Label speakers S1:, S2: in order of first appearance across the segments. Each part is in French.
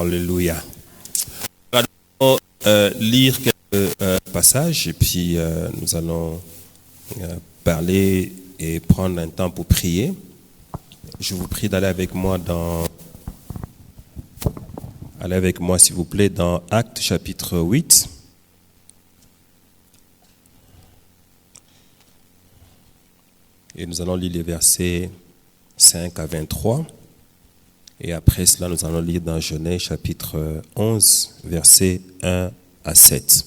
S1: Alléluia. Nous allons lire quelques passages et puis nous allons parler et prendre un temps pour prier. Je vous prie d'aller avec moi s'il vous plaît, dans Actes chapitre 8. Et nous allons lire les versets 5 à 23. Et après cela, nous allons lire dans Genèse chapitre 11, versets 1 à 7.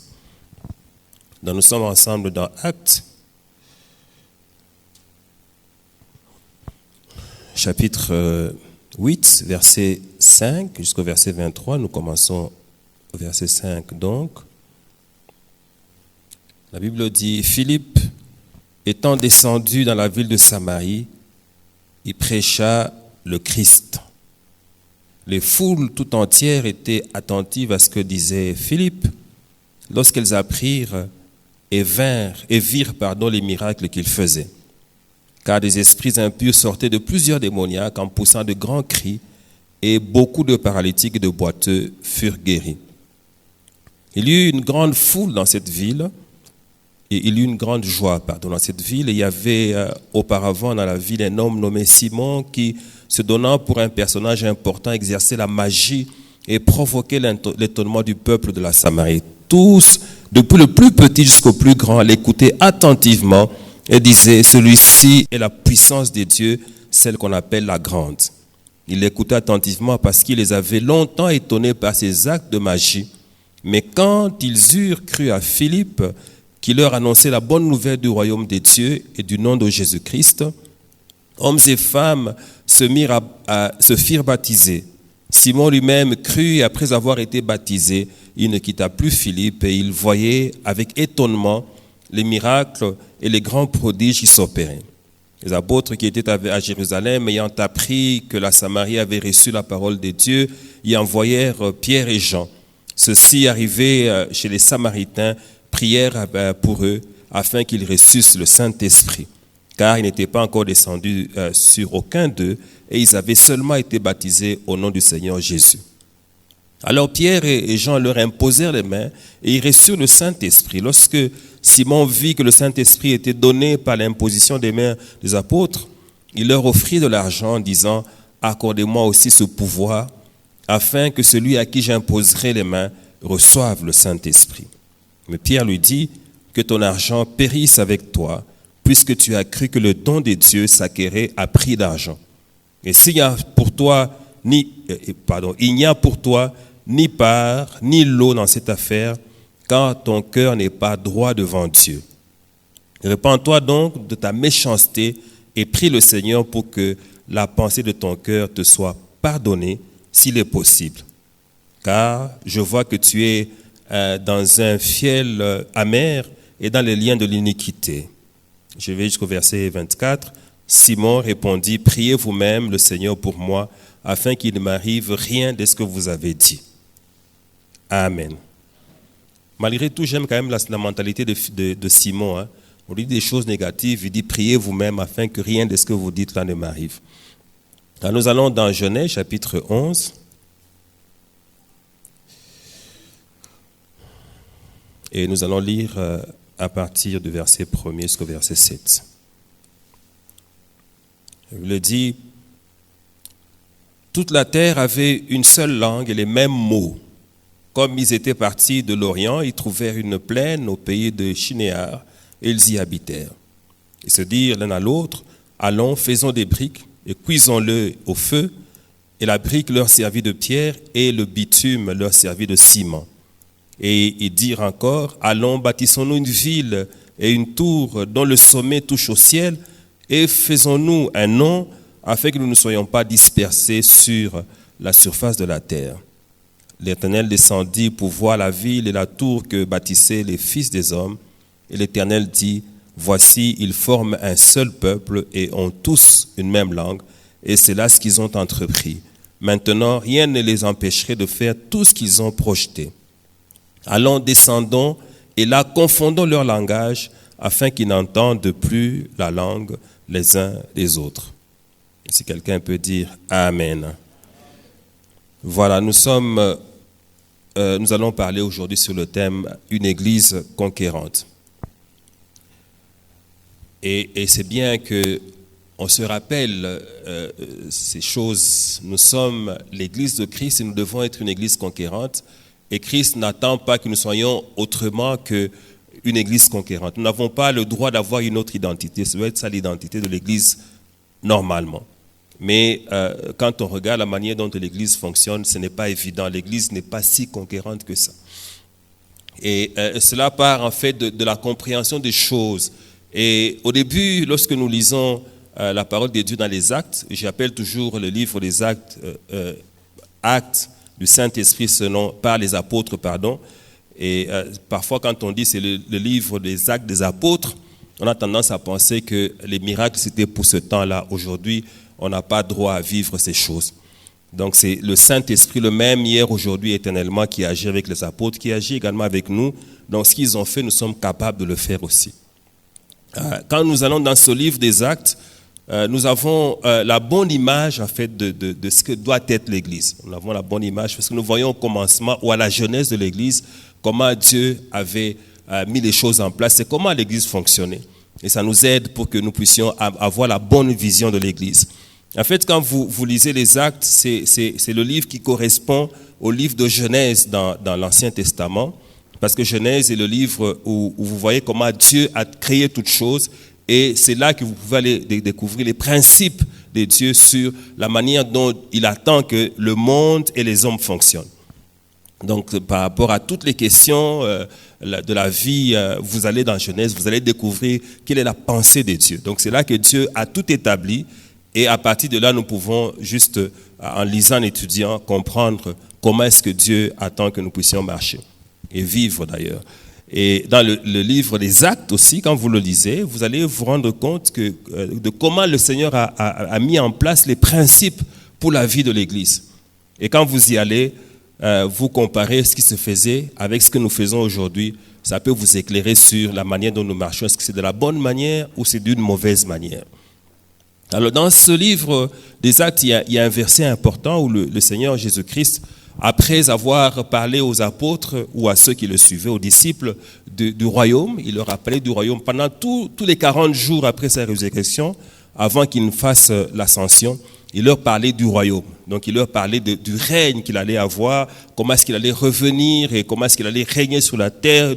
S1: Donc nous sommes ensemble dans Actes chapitre 8, verset 5 jusqu'au verset 23. Nous commençons au verset 5 donc. La Bible dit, Philippe, étant descendu dans la ville de Samarie, il prêcha le Christ. Les foules tout entières étaient attentives à ce que disait Philippe lorsqu'elles apprirent et virent les miracles qu'il faisait. Car des esprits impurs sortaient de plusieurs démoniaques en poussant de grands cris, et beaucoup de paralytiques et de boiteux furent guéris. Il y eut une grande foule dans cette ville, et il y eut une grande joie dans cette ville. Et il y avait auparavant dans la ville un homme nommé Simon qui, se donnant pour un personnage important, exerçait la magie et provoquait l'étonnement du peuple de la Samarie. Tous, depuis le plus petit jusqu'au plus grand, l'écoutaient attentivement et disaient, celui-ci est la puissance des dieux, celle qu'on appelle la grande. Ils l'écoutaient attentivement parce qu'ils les avaient longtemps étonnés par ses actes de magie. Mais quand ils eurent cru à Philippe, qui leur annonçait la bonne nouvelle du royaume des dieux et du nom de Jésus-Christ, hommes et femmes se firent baptiser. Simon lui-même crut et après avoir été baptisé, il ne quitta plus Philippe et il voyait avec étonnement les miracles et les grands prodiges qui s'opéraient. Les apôtres qui étaient à Jérusalem, ayant appris que la Samarie avait reçu la parole de Dieu, y envoyèrent Pierre et Jean. Ceux-ci, arrivés chez les Samaritains, prièrent pour eux afin qu'ils reçussent le Saint-Esprit, car il n'était pas encore descendu sur aucun d'eux et ils avaient seulement été baptisés au nom du Seigneur Jésus. Alors Pierre et Jean leur imposèrent les mains et ils reçurent le Saint-Esprit. Lorsque Simon vit que le Saint-Esprit était donné par l'imposition des mains des apôtres, il leur offrit de l'argent en disant « Accordez-moi aussi ce pouvoir, afin que celui à qui j'imposerai les mains reçoive le Saint-Esprit. » Mais Pierre lui dit « Que ton argent périsse avec toi, puisque tu as cru que le don de Dieu s'acquérait à prix d'argent. Et il n'y a pour toi ni part, ni lot dans cette affaire, car ton cœur n'est pas droit devant Dieu. Repends-toi donc de ta méchanceté et prie le Seigneur pour que la pensée de ton cœur te soit pardonnée, s'il est possible. Car je vois que tu es dans un fiel amer et dans les liens de l'iniquité. » Je vais jusqu'au verset 24. Simon répondit, « Priez vous-même le Seigneur pour moi, afin qu'il ne m'arrive rien de ce que vous avez dit. » Amen. Malgré tout, j'aime quand même la mentalité de Simon. Hein. On lui dit des choses négatives, il dit, « Priez vous-même afin que rien de ce que vous dites là ne m'arrive. » Alors nous allons dans Genèse chapitre 11. Et nous allons lire à partir du verset 1er jusqu'au verset 7. Il le dit, « Toute la terre avait une seule langue et les mêmes mots. Comme ils étaient partis de l'Orient, ils trouvèrent une plaine au pays de Shinéar et ils y habitèrent. Ils se dirent l'un à l'autre, « Allons, faisons des briques et cuisons-le au feu. » Et la brique leur servit de pierre et le bitume leur servit de ciment. Et ils dirent encore, « Allons, bâtissons-nous une ville et une tour dont le sommet touche au ciel, et faisons-nous un nom afin que nous ne soyons pas dispersés sur la surface de la terre. » L'Éternel descendit pour voir la ville et la tour que bâtissaient les fils des hommes. Et l'Éternel dit, « Voici, ils forment un seul peuple et ont tous une même langue, et c'est là ce qu'ils ont entrepris. Maintenant, rien ne les empêcherait de faire tout ce qu'ils ont projeté. Allons, descendons, et là, confondons leur langage, afin qu'ils n'entendent plus la langue les uns des autres. » Si quelqu'un peut dire Amen. Voilà, nous allons parler aujourd'hui sur le thème « Une Église conquérante ». Et c'est bien qu'on se rappelle ces choses. Nous sommes l'Église de Christ et nous devons être une Église conquérante. Et Christ n'attend pas que nous soyons autrement qu'une Église conquérante. Nous n'avons pas le droit d'avoir une autre identité. Ça doit être ça l'identité de l'Église normalement. Mais quand on regarde la manière dont l'Église fonctionne, ce n'est pas évident. L'Église n'est pas si conquérante que ça. Et cela part en fait de la compréhension des choses. Et au début, lorsque nous lisons la parole de Dieu dans les Actes, j'appelle toujours le livre des Actes, Actes du Saint-Esprit par les apôtres, pardon. Et parfois, quand on dit c'est le livre des Actes des apôtres, on a tendance à penser que les miracles, c'était pour ce temps-là. Aujourd'hui, on n'a pas droit à vivre ces choses. Donc, c'est le Saint-Esprit, le même hier, aujourd'hui, éternellement, qui agit avec les apôtres, qui agit également avec nous. Donc, ce qu'ils ont fait, nous sommes capables de le faire aussi. Quand nous allons dans ce livre des Actes, nous avons la bonne image en fait de ce que doit être l'Église. Nous avons la bonne image parce que nous voyons au commencement ou à la jeunesse de l'Église comment Dieu avait mis les choses en place et comment l'Église fonctionnait. Et ça nous aide pour que nous puissions avoir la bonne vision de l'Église. En fait, quand vous lisez les Actes, c'est le livre qui correspond au livre de Genèse dans l'Ancien Testament. Parce que Genèse est le livre où vous voyez comment Dieu a créé toutes choses et c'est là que vous pouvez aller découvrir les principes de Dieu sur la manière dont il attend que le monde et les hommes fonctionnent. Donc par rapport à toutes les questions de la vie, vous allez dans Genèse, vous allez découvrir quelle est la pensée de Dieu. Donc c'est là que Dieu a tout établi et à partir de là, nous pouvons juste, en lisant, en étudiant, comprendre comment est-ce que Dieu attend que nous puissions marcher. Et vivre d'ailleurs. Et dans le livre des Actes aussi, quand vous le lisez, vous allez vous rendre compte de comment le Seigneur a mis en place les principes pour la vie de l'Église. Et quand vous y allez, vous comparez ce qui se faisait avec ce que nous faisons aujourd'hui, ça peut vous éclairer sur la manière dont nous marchons. Est-ce que c'est de la bonne manière ou c'est d'une mauvaise manière? Alors dans ce livre des Actes, il y a un verset important où le Seigneur Jésus-Christ, après avoir parlé aux apôtres ou à ceux qui le suivaient, aux disciples du royaume, il leur a parlé du royaume pendant tous les 40 jours après sa résurrection, avant qu'il ne fasse l'ascension, il leur parlait du royaume. Donc il leur parlait du règne qu'il allait avoir, comment est-ce qu'il allait revenir et comment est-ce qu'il allait régner sur la terre,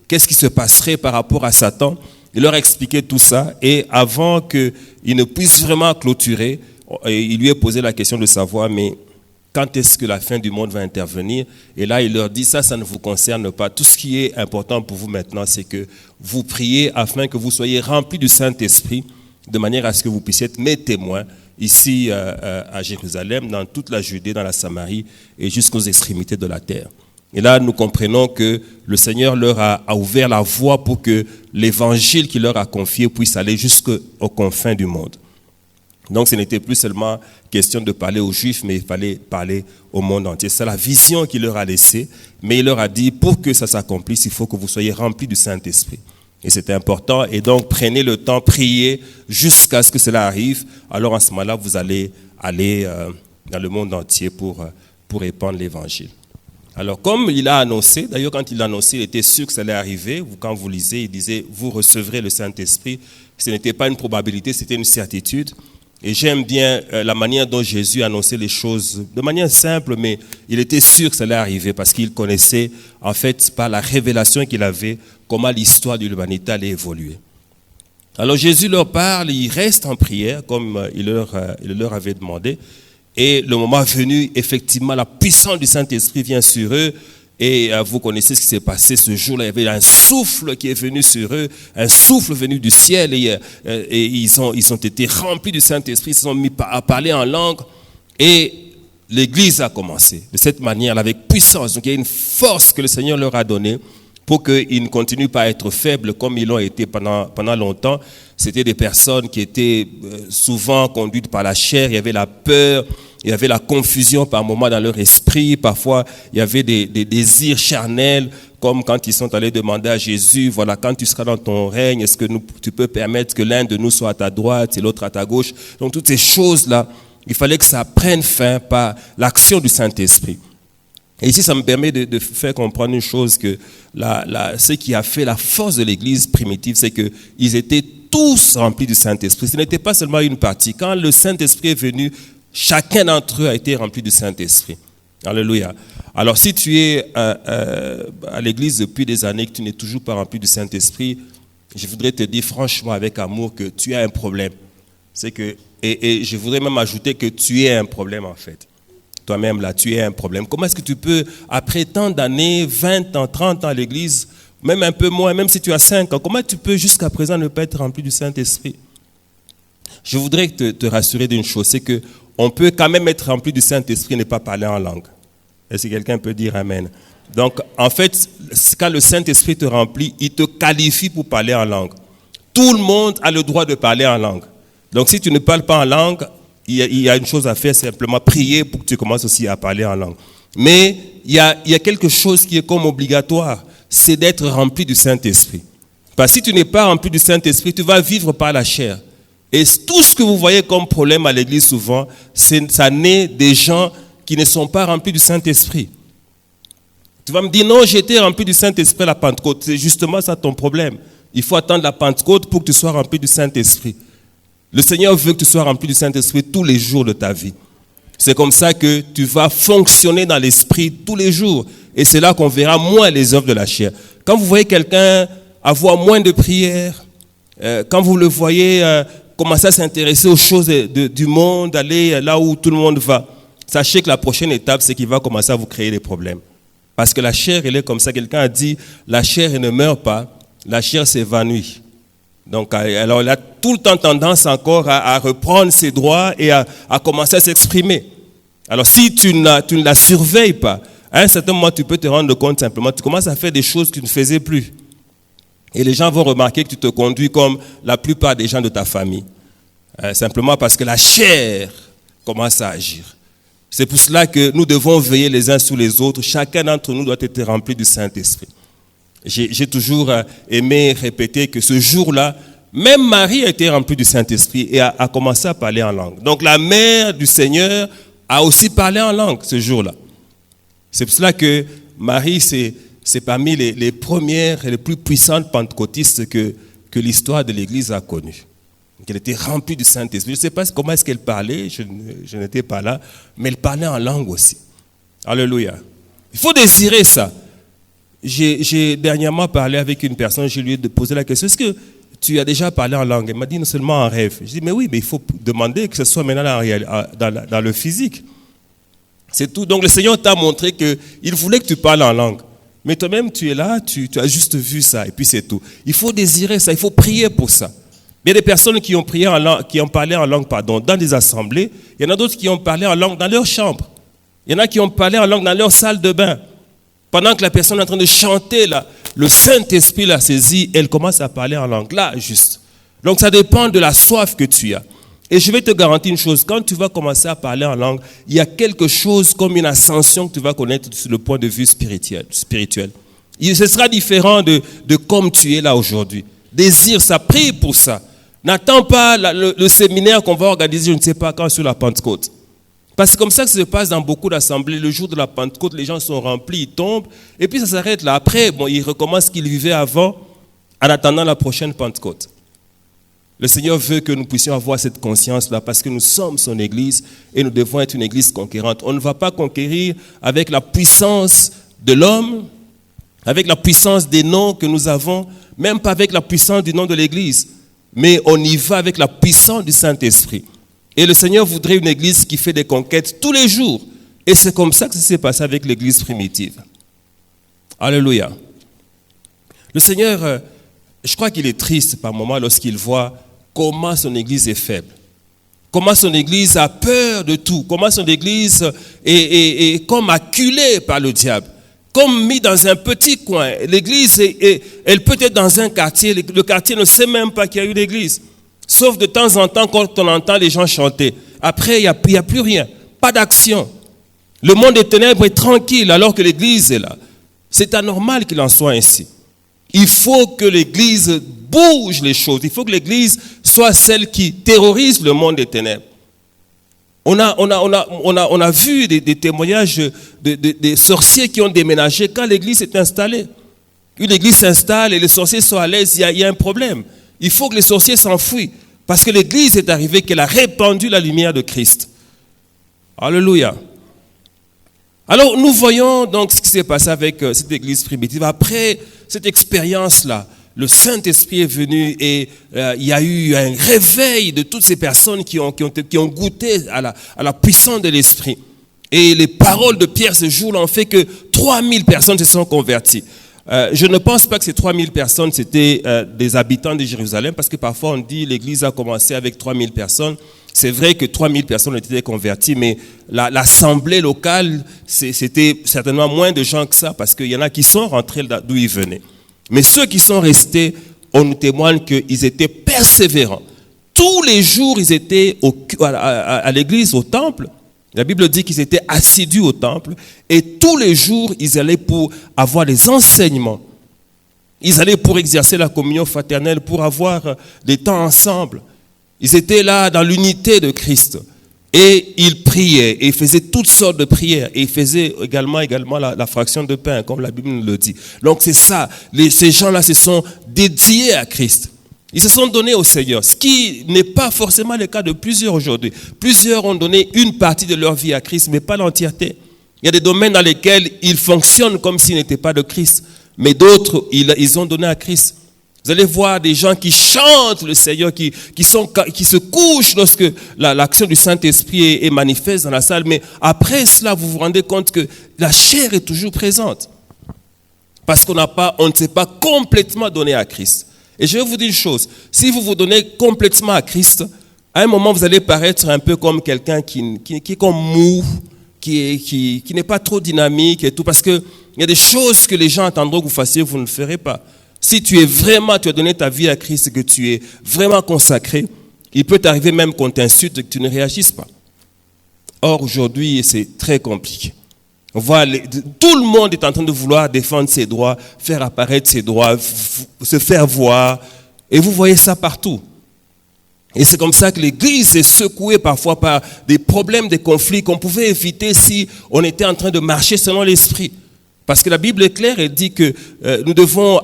S1: qu'est-ce qui se passerait par rapport à Satan. Il leur expliquait tout ça et avant qu'il ne puisse vraiment clôturer, il lui a posé la question de savoir, mais quand est-ce que la fin du monde va intervenir? Et là, il leur dit, ça ne vous concerne pas. Tout ce qui est important pour vous maintenant, c'est que vous priez afin que vous soyez remplis du Saint-Esprit, de manière à ce que vous puissiez être mes témoins ici à Jérusalem, dans toute la Judée, dans la Samarie et jusqu'aux extrémités de la terre. Et là, nous comprenons que le Seigneur leur a ouvert la voie pour que l'évangile qu'il leur a confié puisse aller jusqu'aux confins du monde. Donc ce n'était plus seulement question de parler aux Juifs, mais il fallait parler au monde entier. C'est la vision qu'il leur a laissée, mais il leur a dit, pour que ça s'accomplisse, il faut que vous soyez remplis du Saint-Esprit. Et c'était important, et donc prenez le temps, priez jusqu'à ce que cela arrive. Alors en ce moment-là, vous allez aller dans le monde entier pour répandre l'Évangile. Alors comme il a annoncé, d'ailleurs quand il l'a annoncé, il était sûr que ça allait arriver. Quand vous lisez, il disait, vous recevrez le Saint-Esprit. Ce n'était pas une probabilité, c'était une certitude. Et j'aime bien la manière dont Jésus annonçait les choses de manière simple, mais il était sûr que ça allait arriver parce qu'il connaissait, en fait, par la révélation qu'il avait, comment l'histoire de l'humanité allait évoluer. Alors Jésus leur parle, il reste en prière, comme il leur avait demandé. Et le moment venu, effectivement, la puissance du Saint-Esprit vient sur eux. Et vous connaissez ce qui s'est passé ce jour-là. Il y avait un souffle qui est venu sur eux, un souffle venu du ciel. Et ils ont été remplis du Saint-Esprit, ils se sont mis à parler en langue. Et l'Église a commencé de cette manière, avec puissance. Donc il y a une force que le Seigneur leur a donnée pour qu'ils ne continuent pas à être faibles comme ils l'ont été pendant longtemps. C'était des personnes qui étaient souvent conduites par la chair, il y avait la peur, il y avait la confusion par moments dans leur esprit, parfois il y avait des désirs charnels, comme quand ils sont allés demander à Jésus, voilà, quand tu seras dans ton règne, est-ce que tu peux permettre que l'un de nous soit à ta droite et l'autre à ta gauche? Donc toutes ces choses-là Il fallait que ça prenne fin par l'action du Saint-Esprit. Et ici, ça me permet de faire comprendre une chose, que ce qui a fait la force de l'Église primitive, c'est qu'ils étaient tous remplis du Saint-Esprit. Ce n'était pas seulement une partie. Quand le Saint-Esprit est venu, chacun d'entre eux a été rempli du Saint-Esprit. Alléluia. Alors, si tu es à l'Église depuis des années et que tu n'es toujours pas rempli du Saint-Esprit, je voudrais te dire franchement avec amour que tu as un problème. C'est que, et je voudrais même ajouter que tu es un problème en fait. Toi-même, là, tu es un problème. Comment est-ce que tu peux, après tant d'années, 20 ans, 30 ans à l'église, même un peu moins, même si tu as 5 ans, comment tu peux jusqu'à présent ne pas être rempli du Saint-Esprit? Je voudrais te rassurer d'une chose, c'est qu'on peut quand même être rempli du Saint-Esprit et ne pas parler en langue. Est-ce que quelqu'un peut dire Amen? Donc, en fait, quand le Saint-Esprit te remplit, il te qualifie pour parler en langue. Tout le monde a le droit de parler en langue. Donc, si tu ne parles pas en langue, il y a une chose à faire, c'est simplement prier pour que tu commences aussi à parler en langue. Mais il y a quelque chose qui est comme obligatoire, c'est d'être rempli du Saint-Esprit. Parce que si tu n'es pas rempli du Saint-Esprit, tu vas vivre par la chair. Et tout ce que vous voyez comme problème à l'église souvent, ça naît des gens qui ne sont pas remplis du Saint-Esprit. Tu vas me dire, non, j'ai été rempli du Saint-Esprit à la Pentecôte. C'est justement ça ton problème. Il faut attendre la Pentecôte pour que tu sois rempli du Saint-Esprit. Le Seigneur veut que tu sois rempli du Saint-Esprit tous les jours de ta vie. C'est comme ça que tu vas fonctionner dans l'Esprit tous les jours. Et c'est là qu'on verra moins les œuvres de la chair. Quand vous voyez quelqu'un avoir moins de prières, quand vous le voyez commencer à s'intéresser aux choses du monde, aller là où tout le monde va, sachez que la prochaine étape, c'est qu'il va commencer à vous créer des problèmes. Parce que la chair, elle est comme ça. Quelqu'un a dit, la chair, elle ne meurt pas, la chair s'évanouit. Donc, alors, elle a tout le temps tendance encore à reprendre ses droits et à commencer à s'exprimer. Alors, si tu ne la surveilles pas, à un certain moment, tu peux te rendre compte simplement, tu commences à faire des choses que tu ne faisais plus. Et les gens vont remarquer que tu te conduis comme la plupart des gens de ta famille. Simplement parce que la chair commence à agir. C'est pour cela que nous devons veiller les uns sur les autres. Chacun d'entre nous doit être rempli du Saint-Esprit. J'ai toujours aimé répéter que ce jour-là, même Marie a été remplie du Saint-Esprit et a commencé à parler en langue. Donc la mère du Seigneur a aussi parlé en langue ce jour-là. C'est pour cela que Marie, c'est parmi les premières et les plus puissantes pentecôtistes que l'histoire de l'Église a connues. Elle était remplie du Saint-Esprit. Je ne sais pas comment est-ce qu'elle parlait, je n'étais pas là, mais elle parlait en langue aussi. Alléluia. Il faut désirer ça. J'ai dernièrement parlé avec une personne, je lui ai posé la question, est-ce que tu as déjà parlé en langue? Elle m'a dit non seulement en rêve. Je dis mais oui, mais il faut demander que ce soit maintenant dans le physique. C'est tout. Donc le Seigneur t'a montré qu'il voulait que tu parles en langue. Mais toi-même, tu es là, tu as juste vu ça, et puis c'est tout. Il faut désirer ça, il faut prier pour ça. Il y a des personnes qui ont parlé en langue dans des assemblées. Il y en a d'autres qui ont parlé en langue dans leur chambre. Il y en a qui ont parlé en langue dans leur salle de bain. Pendant que la personne est en train de chanter, là, le Saint-Esprit l'a saisi, elle commence à parler en langue, là, juste. Donc, ça dépend de la soif que tu as. Et je vais te garantir une chose, quand tu vas commencer à parler en langue, il y a quelque chose comme une ascension que tu vas connaître sur le point de vue spirituel. Ce sera différent de comme tu es là aujourd'hui. Désire ça, prie pour ça. N'attends pas le séminaire qu'on va organiser, je ne sais pas quand, sur la Pentecôte. Parce que c'est comme ça que ça se passe dans beaucoup d'assemblées. Le jour de la Pentecôte, les gens sont remplis, ils tombent, et puis ça s'arrête là. Après, ils recommencent ce qu'ils vivaient avant, en attendant la prochaine Pentecôte. Le Seigneur veut que nous puissions avoir cette conscience-là, parce que nous sommes son Église, et nous devons être une Église conquérante. On ne va pas conquérir avec la puissance de l'homme, avec la puissance des noms que nous avons, même pas avec la puissance du nom de l'Église, mais on y va avec la puissance du Saint-Esprit. Et le Seigneur voudrait une église qui fait des conquêtes tous les jours. Et c'est comme ça que ça s'est passé avec l'église primitive. Alléluia. Le Seigneur, je crois qu'il est triste par moments lorsqu'il voit comment son église est faible. Comment son église a peur de tout. Comment son église est comme acculée par le diable. Comme mis dans un petit coin. L'église, elle peut être dans un quartier. Le quartier ne sait même pas qu'il y a eu l'église. Sauf de temps en temps quand on entend les gens chanter. Après, il n'y a plus rien. Pas d'action. Le monde des ténèbres est tranquille alors que l'église est là. C'est anormal qu'il en soit ainsi. Il faut que l'église bouge les choses. Il faut que l'église soit celle qui terrorise le monde des ténèbres. On a vu des témoignages des sorciers qui ont déménagé quand l'église est installée. Une église s'installe et les sorciers sont à l'aise, il y a un problème. Il faut que les sorciers s'enfuient. Parce que l'église est arrivée, qu'elle a répandu la lumière de Christ. Alléluia. Alors nous voyons donc ce qui s'est passé avec cette église primitive. Après cette expérience-là, le Saint-Esprit est venu et il y a eu un réveil de toutes ces personnes qui ont goûté à la puissance de l'Esprit. Et les paroles de Pierre ce jour-là ont fait que 3000 personnes se sont converties. Je ne pense pas que ces 3000 personnes, c'était des habitants de Jérusalem, parce que parfois on dit l'église a commencé avec 3000 personnes. C'est vrai que 3000 personnes ont été converties, mais l'assemblée locale, c'était certainement moins de gens que ça, parce qu'il y en a qui sont rentrés d'où ils venaient. Mais ceux qui sont restés, on nous témoigne qu'ils étaient persévérants. Tous les jours, ils étaient à l'église, au temple. La Bible dit qu'ils étaient assidus au temple, et tous les jours, ils allaient pour avoir des enseignements. Ils allaient pour exercer la communion fraternelle, pour avoir des temps ensemble. Ils étaient là dans l'unité de Christ. Et ils priaient, et ils faisaient toutes sortes de prières. Et ils faisaient également la fraction de pain, comme la Bible nous le dit. Donc c'est ça, ces gens-là se sont dédiés à Christ. Ils se sont donnés au Seigneur, ce qui n'est pas forcément le cas de plusieurs aujourd'hui. Plusieurs ont donné une partie de leur vie à Christ, mais pas l'entièreté. Il y a des domaines dans lesquels ils fonctionnent comme s'ils n'étaient pas de Christ. Mais d'autres, ils ont donné à Christ. Vous allez voir des gens qui chantent le Seigneur, qui se couchent lorsque l'action du Saint-Esprit est manifeste dans la salle. Mais après cela, vous vous rendez compte que la chair est toujours présente. Parce qu'on ne s'est pas complètement donné à Christ. Et je vais vous dire une chose. Si vous vous donnez complètement à Christ, à un moment, vous allez paraître un peu comme quelqu'un qui est comme mou, qui n'est pas trop dynamique et tout. Parce qu'il y a des choses que les gens attendront que vous fassiez, vous ne le ferez pas. Si tu as donné ta vie à Christ et que tu es vraiment consacré, il peut t'arriver même qu'on t'insulte et que tu ne réagisses pas. Or, aujourd'hui, c'est très compliqué. On voit tout le monde est en train de vouloir défendre ses droits, faire apparaître ses droits, se faire voir. Et vous voyez ça partout. Et c'est comme ça que l'Église est secouée parfois par des problèmes, des conflits qu'on pouvait éviter si on était en train de marcher selon l'Esprit. Parce que la Bible est claire, elle dit que nous devons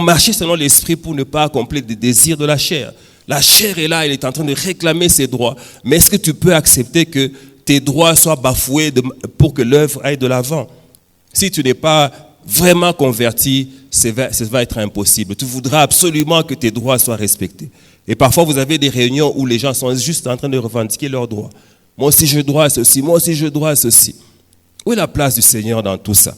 S1: marcher selon l'Esprit pour ne pas accomplir des désirs de la chair. La chair est là, elle est en train de réclamer ses droits. Mais est-ce que tu peux accepter que tes droits soient bafoués pour que l'œuvre aille de l'avant? Si tu n'es pas vraiment converti, ça va être impossible. Tu voudras absolument que tes droits soient respectés. Et parfois, vous avez des réunions où les gens sont juste en train de revendiquer leurs droits. Moi aussi, je dois ceci. Moi aussi, je dois ceci. Où est la place du Seigneur dans tout ça?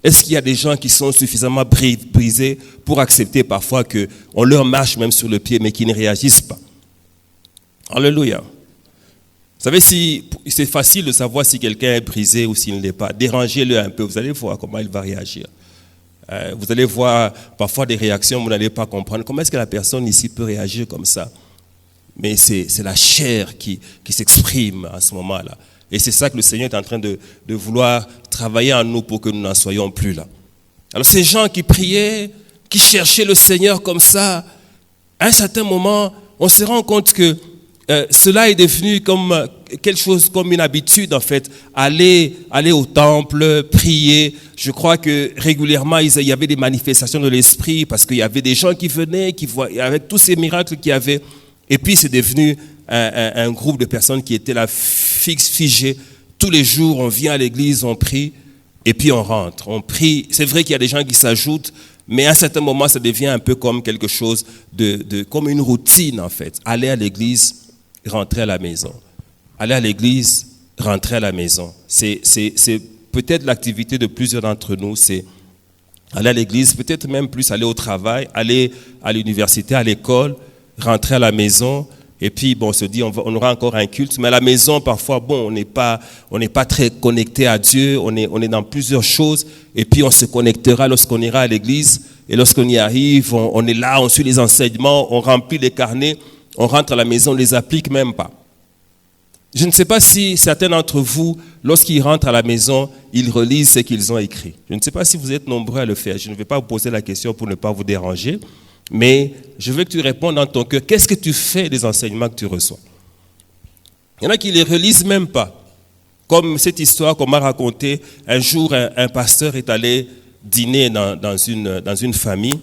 S1: Est-ce qu'il y a des gens qui sont suffisamment brisés pour accepter parfois qu'on leur marche même sur le pied, mais qui ne réagissent pas? Alléluia. Vous savez, c'est facile de savoir si quelqu'un est brisé ou s'il ne l'est pas. Dérangez-le un peu, vous allez voir comment il va réagir. Vous allez voir parfois des réactions, vous n'allez pas comprendre. Comment est-ce que la personne ici peut réagir comme ça? Mais c'est la chair qui s'exprime à ce moment-là. Et c'est ça que le Seigneur est en train de vouloir travailler en nous pour que nous n'en soyons plus là. Alors ces gens qui priaient, qui cherchaient le Seigneur comme ça, à un certain moment, on se rend compte que cela est devenu comme quelque chose, comme une habitude en fait. Aller au temple, prier. Je crois que régulièrement, il y avait des manifestations de l'Esprit parce qu'il y avait des gens qui venaient, qui voyaient, avec tous ces miracles qu'il y avait. Et puis c'est devenu un groupe de personnes qui étaient là figées. Tous les jours, on vient à l'église, on prie, et puis on rentre. On prie. C'est vrai qu'il y a des gens qui s'ajoutent, mais à un certain moment, ça devient un peu comme quelque chose comme une routine en fait. Aller à l'église, rentrer à la maison. Aller à l'église, rentrer à la maison. C'est peut-être l'activité de plusieurs d'entre nous, c'est aller à l'église, peut-être même plus aller au travail, aller à l'université, à l'école, rentrer à la maison. Et puis, on se dit, on aura encore un culte. Mais à la maison, parfois, on n'est pas très connecté à Dieu. On est dans plusieurs choses. Et puis, on se connectera lorsqu'on ira à l'église. Et lorsqu'on y arrive, on est là, on suit les enseignements, on remplit les carnets, on rentre à la maison, on ne les applique même pas. Je ne sais pas si certains d'entre vous, lorsqu'ils rentrent à la maison, ils relisent ce qu'ils ont écrit. Je ne sais pas si vous êtes nombreux à le faire. Je ne vais pas vous poser la question pour ne pas vous déranger. Mais je veux que tu répondes dans ton cœur. Qu'est-ce que tu fais des enseignements que tu reçois? Il y en a qui ne les relisent même pas. Comme cette histoire qu'on m'a racontée, un jour, un pasteur est allé dîner dans une famille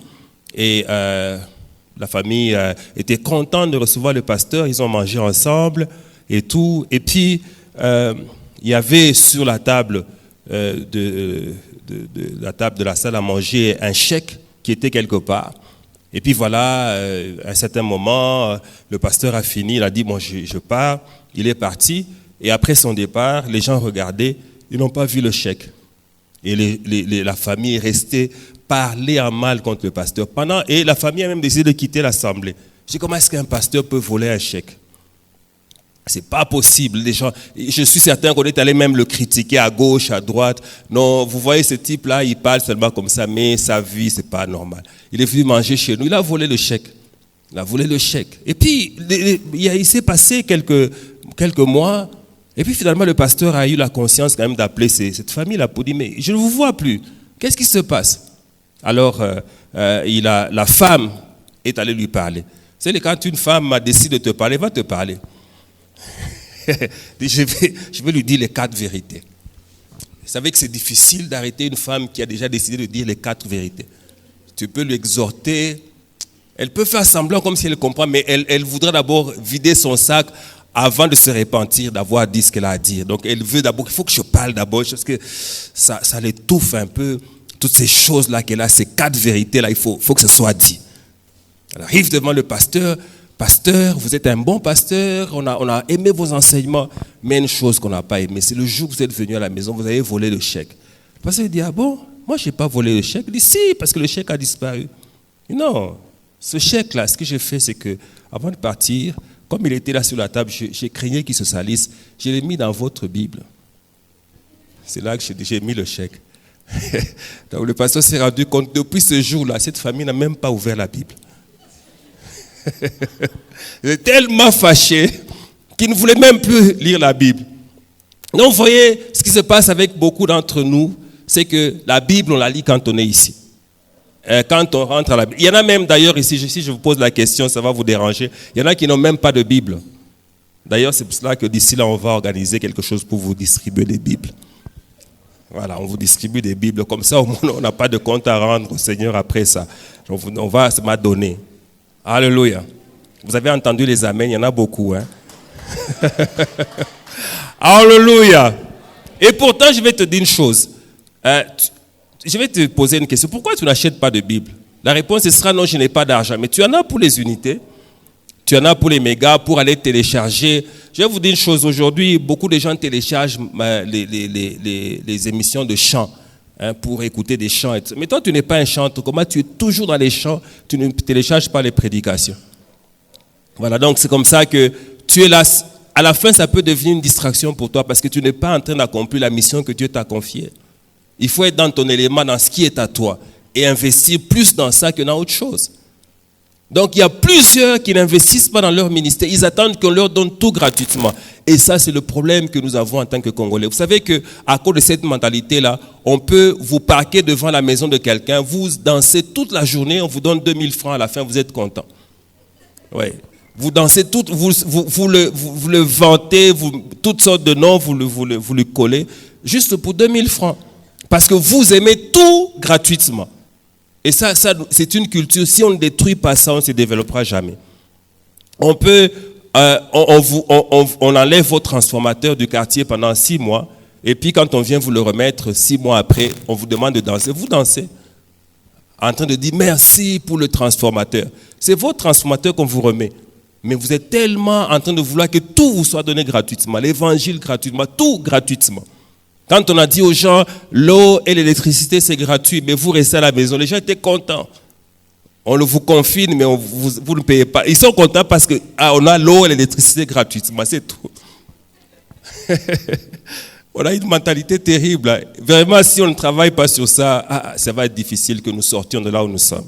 S1: et la famille était contente de recevoir le pasteur. Ils ont mangé ensemble et tout. Et puis, il y avait sur la table la table de la salle à manger un chèque qui était quelque part. Et puis voilà, à un certain moment, le pasteur a fini, il a dit, bon, je pars. Il est parti. Et après son départ, les gens regardaient, ils n'ont pas vu le chèque. Et la famille est restée parler en mal contre le pasteur. Et la famille a même décidé de quitter l'assemblée. Je dis, comment est-ce qu'un pasteur peut voler un chèque? C'est pas possible. Les gens, je suis certain qu'on est allé même le critiquer à gauche, à droite. Non, vous voyez ce type-là, il parle seulement comme ça, mais sa vie, c'est pas normal. Il est venu manger chez nous, il a volé le chèque. Il a volé le chèque. Et puis, il s'est passé quelques mois, et puis finalement, le pasteur a eu la conscience quand même d'appeler cette famille-là pour dire, mais je ne vous vois plus. Qu'est-ce qui se passe? Alors, la femme est allée lui parler. C'est quand une femme décide de te parler, elle va te parler. Je vais lui dire les 4 vérités. Vous savez que c'est difficile d'arrêter une femme qui a déjà décidé de dire les 4 vérités. Tu peux lui exhorter. Elle peut faire semblant comme si elle comprend, mais elle voudra d'abord vider son sac avant de se repentir d'avoir dit ce qu'elle a à dire. Donc elle veut d'abord, il faut que je parle d'abord, parce que ça l'étouffe un peu, toutes ces choses-là qu'elle a, ces 4 vérités-là, il faut que ce soit dit. Elle arrive devant le pasteur. Pasteur, vous êtes un bon pasteur, on a aimé vos enseignements, mais une chose qu'on n'a pas aimé, c'est le jour que vous êtes venu à la maison, vous avez volé le chèque. Le pasteur dit, ah bon, moi je n'ai pas volé le chèque. Il dit, si, parce que le chèque a disparu. Il dit, non, ce chèque-là, ce que j'ai fait, c'est que avant de partir, comme il était là sur la table, j'ai craigné qu'il se salisse, je l'ai mis dans votre Bible. C'est là que j'ai mis le chèque. Donc le pasteur s'est rendu compte, depuis ce jour-là, cette famille n'a même pas ouvert la Bible. Il est tellement fâché qu'il ne voulait même plus lire la Bible. Donc vous voyez, ce qui se passe avec beaucoup d'entre nous, c'est que la Bible, on la lit quand on est ici. Quand on rentre à la Bible. Il y en a même d'ailleurs ici, si je vous pose la question, ça va vous déranger, il y en a qui n'ont même pas de Bible. D'ailleurs, c'est pour cela que d'ici là, on va organiser quelque chose pour vous distribuer des Bibles. Voilà, on vous distribue des Bibles. Comme ça, au moins, on n'a pas de compte à rendre au Seigneur après ça. On va se m'adonner. Alléluia. Vous avez entendu les amens, il y en a beaucoup. Hein? Alléluia. Et pourtant, je vais te dire une chose. Je vais te poser une question. Pourquoi tu n'achètes pas de Bible? La réponse sera non, je n'ai pas d'argent. Mais tu en as pour les unités. Tu en as pour les mégas, pour aller télécharger. Je vais vous dire une chose. Aujourd'hui, beaucoup de gens téléchargent les émissions de chants. Pour écouter des chants. Mais toi, tu n'es pas un chanteur. Comment tu es toujours dans les chants, tu ne télécharges pas les prédications. Voilà, donc c'est comme ça que tu es là. À la fin, ça peut devenir une distraction pour toi parce que tu n'es pas en train d'accomplir la mission que Dieu t'a confiée. Il faut être dans ton élément, dans ce qui est à toi et investir plus dans ça que dans autre chose. Donc, il y a plusieurs qui n'investissent pas dans leur ministère. Ils attendent qu'on leur donne tout gratuitement. Et ça, c'est le problème que nous avons en tant que Congolais. Vous savez qu'à cause de cette mentalité-là, on peut vous parquer devant la maison de quelqu'un, vous dansez toute la journée, on vous donne 2000 francs à la fin, vous êtes content. Ouais. Vous dansez tout, vous le vantez, toutes sortes de noms, vous le collez, juste pour 2000 francs. Parce que vous aimez tout gratuitement. Et ça, c'est une culture. Si on ne détruit pas ça, on ne se développera jamais. On peut, on enlève votre transformateur du quartier pendant 6 mois. Et puis quand on vient vous le remettre 6 mois après, on vous demande de danser. Vous dansez. En train de dire merci pour le transformateur. C'est votre transformateur qu'on vous remet. Mais vous êtes tellement en train de vouloir que tout vous soit donné gratuitement. L'évangile gratuitement, tout gratuitement. Quand on a dit aux gens, l'eau et l'électricité, c'est gratuit, mais vous restez à la maison, les gens étaient contents. On vous confine, mais vous ne payez pas. Ils sont contents parce qu'on a l'eau et l'électricité gratuitement, c'est tout. On a une mentalité terrible. Vraiment, si on ne travaille pas sur ça, ça va être difficile que nous sortions de là où nous sommes.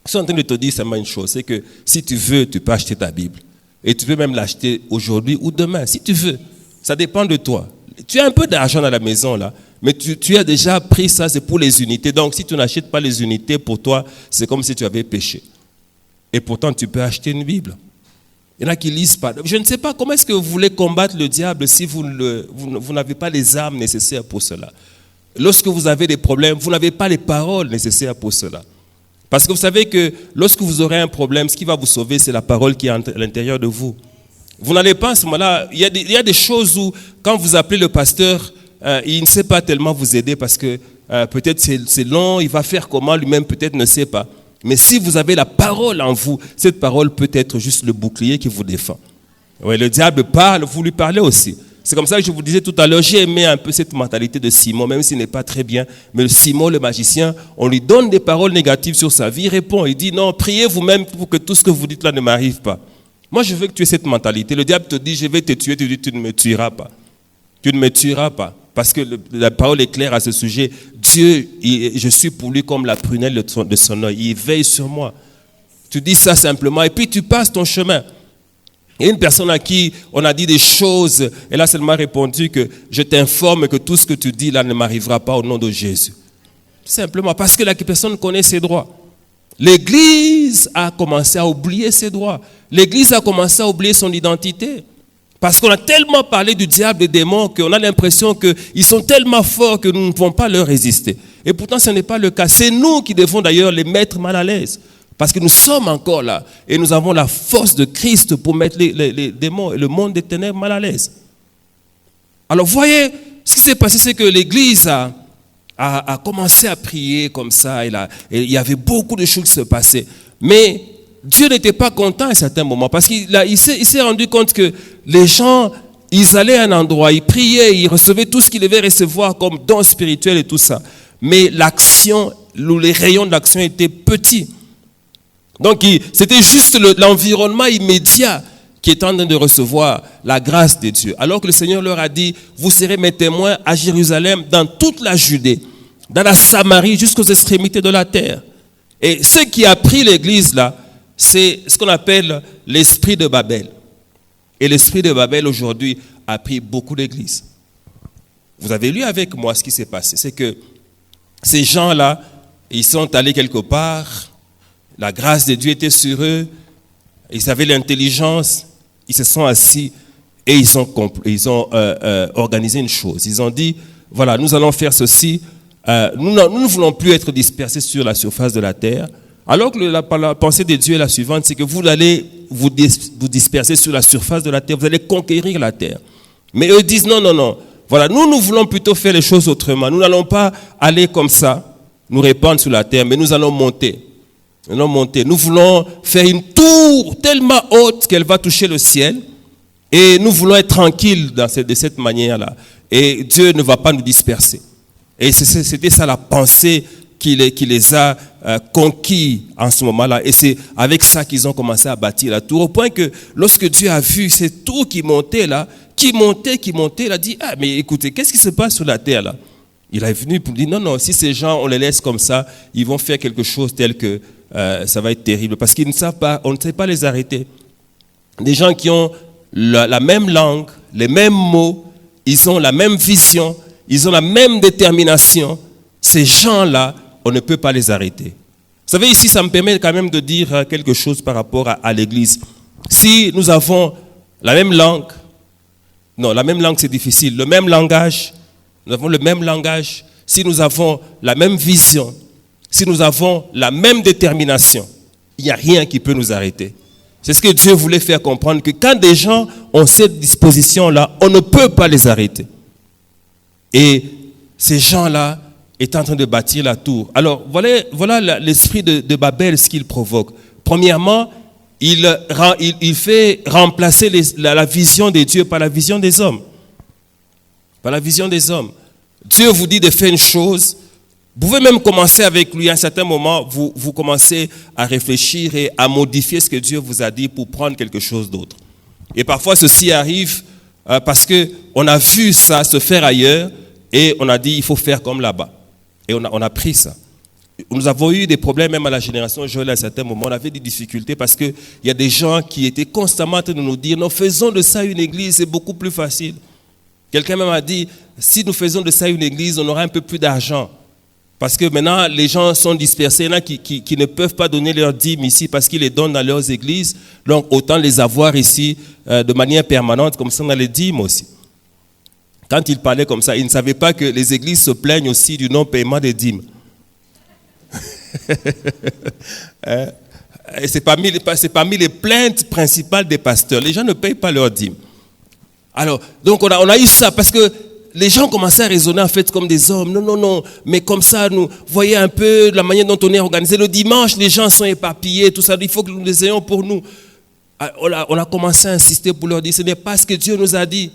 S1: Je suis en train de te dire seulement une chose, c'est que si tu veux, tu peux acheter ta Bible. Et tu peux même l'acheter aujourd'hui ou demain, si tu veux. Ça dépend de toi. Tu as un peu d'argent à la maison, là, mais tu as déjà pris ça, c'est pour les unités. Donc, si tu n'achètes pas les unités, pour toi, c'est comme si tu avais péché. Et pourtant, tu peux acheter une Bible. Il y en a qui lisent pas. Je ne sais pas comment est-ce que vous voulez combattre le diable si vous n'avez pas les armes nécessaires pour cela. Lorsque vous avez des problèmes, vous n'avez pas les paroles nécessaires pour cela. Parce que vous savez que lorsque vous aurez un problème, ce qui va vous sauver, c'est la parole qui est à l'intérieur de vous. Vous n'allez pas à ce moment-là, il y a des choses où, quand vous appelez le pasteur, il ne sait pas tellement vous aider parce que peut-être c'est long, il va faire comment, lui-même peut-être ne sait pas. Mais si vous avez la parole en vous, cette parole peut être juste le bouclier qui vous défend. Ouais, le diable parle, vous lui parlez aussi. C'est comme ça que je vous disais tout à l'heure, j'ai aimé un peu cette mentalité de Simon, même s'il n'est pas très bien. Mais Simon, le magicien, on lui donne des paroles négatives sur sa vie, il répond, il dit non, priez vous-même pour que tout ce que vous dites là ne m'arrive pas. Moi, je veux que tu aies cette mentalité. Le diable te dit, je vais te tuer, tu dis, tu ne me tueras pas. Tu ne me tueras pas. Parce que la parole est claire à ce sujet. Dieu, je suis pour lui comme la prunelle de son œil. Il veille sur moi. Tu dis ça simplement et puis tu passes ton chemin. Il y a une personne à qui on a dit des choses et là, elle m'a répondu que je t'informe que tout ce que tu dis là ne m'arrivera pas au nom de Jésus. Simplement parce que la personne connaît ses droits. L'Église a commencé à oublier ses droits. L'Église a commencé à oublier son identité. Parce qu'on a tellement parlé du diable et des démons qu'on a l'impression qu'ils sont tellement forts que nous ne pouvons pas leur résister. Et pourtant, ce n'est pas le cas. C'est nous qui devons d'ailleurs les mettre mal à l'aise. Parce que nous sommes encore là. Et nous avons la force de Christ pour mettre les démons et le monde des ténèbres mal à l'aise. Alors, voyez, ce qui s'est passé, c'est que l'Église a commencé à prier comme ça. Et il y avait beaucoup de choses qui se passaient. Mais Dieu n'était pas content à un certain moment parce qu'il s'est rendu compte que les gens, ils allaient à un endroit, ils priaient, ils recevaient tout ce qu'ils devaient recevoir comme don spirituel et tout ça. Mais l'action, les rayons de l'action étaient petits. Donc c'était juste l'environnement immédiat qui est en train de recevoir la grâce de Dieu. Alors que le Seigneur leur a dit, vous serez mes témoins à Jérusalem, dans toute la Judée, dans la Samarie, jusqu'aux extrémités de la terre. Et ce qui a pris l'église là, c'est ce qu'on appelle l'esprit de Babel. Et l'esprit de Babel aujourd'hui a pris beaucoup d'églises. Vous avez lu avec moi ce qui s'est passé. C'est que ces gens-là, ils sont allés quelque part, la grâce de Dieu était sur eux, ils avaient l'intelligence, ils se sont assis et ils ont organisé une chose. Ils ont dit, voilà, nous allons faire ceci, nous ne voulons plus être dispersés sur la surface de la terre. Alors que la pensée de Dieu est la suivante, c'est que vous allez vous disperser sur la surface de la terre, vous allez conquérir la terre. Mais eux disent non. Voilà, nous voulons plutôt faire les choses autrement. Nous n'allons pas aller comme ça, nous répandre sur la terre, mais nous allons monter. Nous voulons faire une tour tellement haute qu'elle va toucher le ciel. Et nous voulons être tranquilles de cette manière-là. Et Dieu ne va pas nous disperser. Et c'était ça la pensée qui les a conquis en ce moment-là. Et c'est avec ça qu'ils ont commencé à bâtir la tour. Au point que lorsque Dieu a vu cette tour qui montait là, qui montait, il a dit, mais écoutez, qu'est-ce qui se passe sur la terre là? Il est venu pour dire, non, si ces gens, on les laisse comme ça, ils vont faire quelque chose tel que ça va être terrible. Parce qu'ils ne savent pas, on ne sait pas les arrêter. Des gens qui ont la même langue, les mêmes mots, ils ont la même vision, ils ont la même détermination. Ces gens-là, on ne peut pas les arrêter. Vous savez, ici, ça me permet quand même de dire quelque chose par rapport à l'Église. Si nous avons la même langue, non, la même langue c'est difficile, le même langage, nous avons le même langage, si nous avons la même vision, si nous avons la même détermination, il n'y a rien qui peut nous arrêter. C'est ce que Dieu voulait faire comprendre, que quand des gens ont cette disposition-là, on ne peut pas les arrêter. Et ces gens-là est en train de bâtir la tour. Alors, voilà l'esprit de Babel, ce qu'il provoque. Premièrement, il fait remplacer la vision de Dieu par la vision des hommes. Par la vision des hommes. Dieu vous dit de faire une chose. Vous pouvez même commencer avec lui. À un certain moment, vous commencez à réfléchir et à modifier ce que Dieu vous a dit pour prendre quelque chose d'autre. Et parfois, ceci arrive parce qu'on a vu ça se faire ailleurs et on a dit, il faut faire comme là-bas. Et on a pris ça. Nous avons eu des problèmes même à la génération Joël à un certain moment. On avait des difficultés parce qu'il y a des gens qui étaient constamment en train de nous dire, non, faisons de ça une église, c'est beaucoup plus facile. Quelqu'un même a dit, si nous faisons de ça une église, on aura un peu plus d'argent. Parce que maintenant, les gens sont dispersés. Il y en a qui ne peuvent pas donner leurs dîmes ici parce qu'ils les donnent dans leurs églises. Donc, autant les avoir ici de manière permanente, comme ça on a les dîmes aussi. Quand il parlait comme ça, il ne savait pas que les églises se plaignent aussi du non-paiement des dîmes. Et c'est parmi les plaintes principales des pasteurs. Les gens ne payent pas leurs dîmes. Alors, donc on a eu ça parce que les gens commençaient à raisonner en fait comme des hommes. Non, mais comme ça, nous voyez un peu la manière dont on est organisé. Le dimanche, les gens sont éparpillés, tout ça. Il faut que nous les ayons pour nous. On a commencé à insister pour leur dire, ce n'est pas ce que Dieu nous a dit.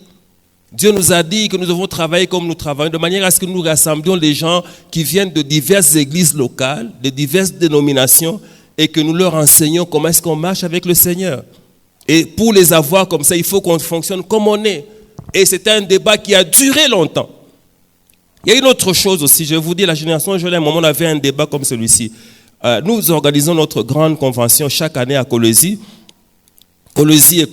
S1: Dieu nous a dit que nous devons travailler comme nous travaillons, de manière à ce que nous rassemblions les gens qui viennent de diverses églises locales, de diverses dénominations, et que nous leur enseignons comment est-ce qu'on marche avec le Seigneur. Et pour les avoir comme ça, il faut qu'on fonctionne comme on est. Et c'était un débat qui a duré longtemps. Il y a une autre chose aussi, je vais vous dire, la génération jeune, à un moment, on avait un débat comme celui-ci. Nous organisons notre grande convention chaque année à Colosie. Colosie,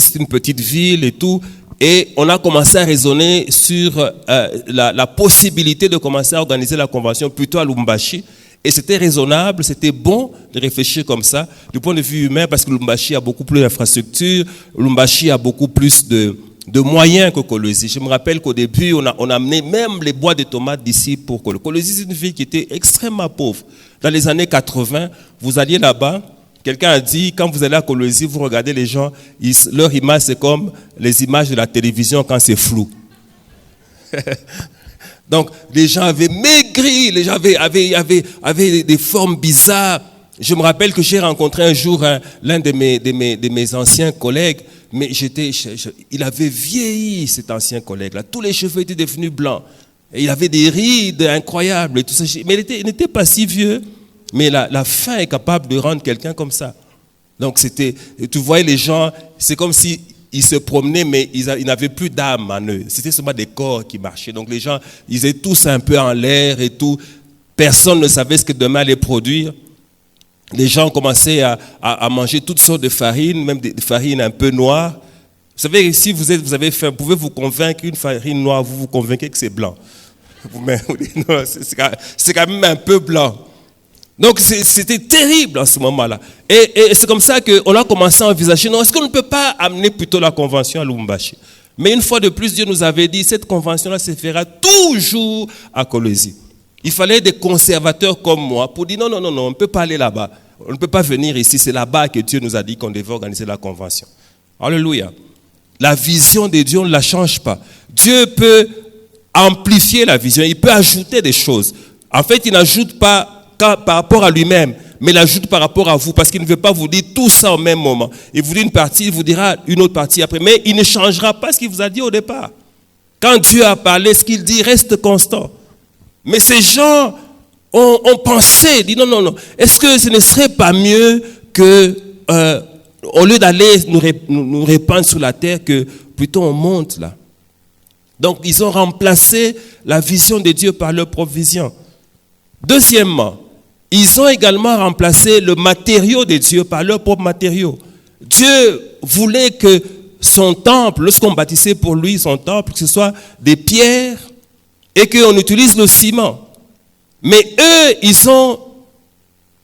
S1: c'est une petite ville et tout. Et on a commencé à raisonner sur la possibilité de commencer à organiser la convention plutôt à Lubumbashi. Et c'était raisonnable, c'était bon de réfléchir comme ça, du point de vue humain, parce que Lubumbashi a beaucoup plus d'infrastructures, Lubumbashi a beaucoup plus de moyens que Colosie. Je me rappelle qu'au début, on a amené même les bois de tomates d'ici pour Colosie. Colosie, c'est une ville qui était extrêmement pauvre. Dans les années 80, vous alliez là-bas, quelqu'un a dit, quand vous allez à Colosie, vous regardez les gens, leur image, c'est comme les images de la télévision quand c'est flou. Donc, les gens avaient maigri, les gens avaient des formes bizarres. Je me rappelle que j'ai rencontré un jour l'un de mes anciens collègues, mais il avait vieilli, cet ancien collègue-là. Tous les cheveux étaient devenus blancs. Et il avait des rides incroyables et tout ça. Mais il n'était pas si vieux. Mais la faim est capable de rendre quelqu'un comme ça. Donc, tu voyais les gens, c'est comme si ils se promenaient, mais ils n'avaient plus d'âme en eux. C'était seulement des corps qui marchaient. Donc les gens, ils étaient tous un peu en l'air et tout. Personne ne savait ce que demain allait produire. Les gens commençaient à manger toutes sortes de farines, même des farines un peu noires. Vous savez, si vous avez faim, vous pouvez vous convaincre qu'une farine noire, vous vous convainquez que c'est blanc. C'est quand même un peu blanc. Donc c'était terrible en ce moment-là. Et c'est comme ça qu'on a commencé à envisager, non, est-ce qu'on ne peut pas amener plutôt la convention à Lubumbashi? Mais une fois de plus, Dieu nous avait dit, cette convention-là se fera toujours à Colosie. Il fallait des conservateurs comme moi pour dire, non, on ne peut pas aller là-bas. On ne peut pas venir ici, c'est là-bas que Dieu nous a dit qu'on devait organiser la convention. Alléluia. La vision de Dieu, on ne la change pas. Dieu peut amplifier la vision, il peut ajouter des choses. En fait, il n'ajoute pas par rapport à lui-même, mais il ajoute par rapport à vous, parce qu'il ne veut pas vous dire tout ça au même moment. Il vous dit une partie, il vous dira une autre partie après, mais il ne changera pas ce qu'il vous a dit au départ. Quand Dieu a parlé, ce qu'il dit reste constant. Mais ces gens ont pensé, dit non, est-ce que ce ne serait pas mieux que, au lieu d'aller nous répandre sur la terre, que plutôt on monte là? Donc ils ont remplacé la vision de Dieu par leur propre vision. Deuxièmement, ils ont également remplacé le matériau de Dieu par leur propre matériau. Dieu voulait que son temple, lorsqu'on bâtissait pour lui son temple, que ce soit des pierres et qu'on utilise le ciment. Mais eux, ils ont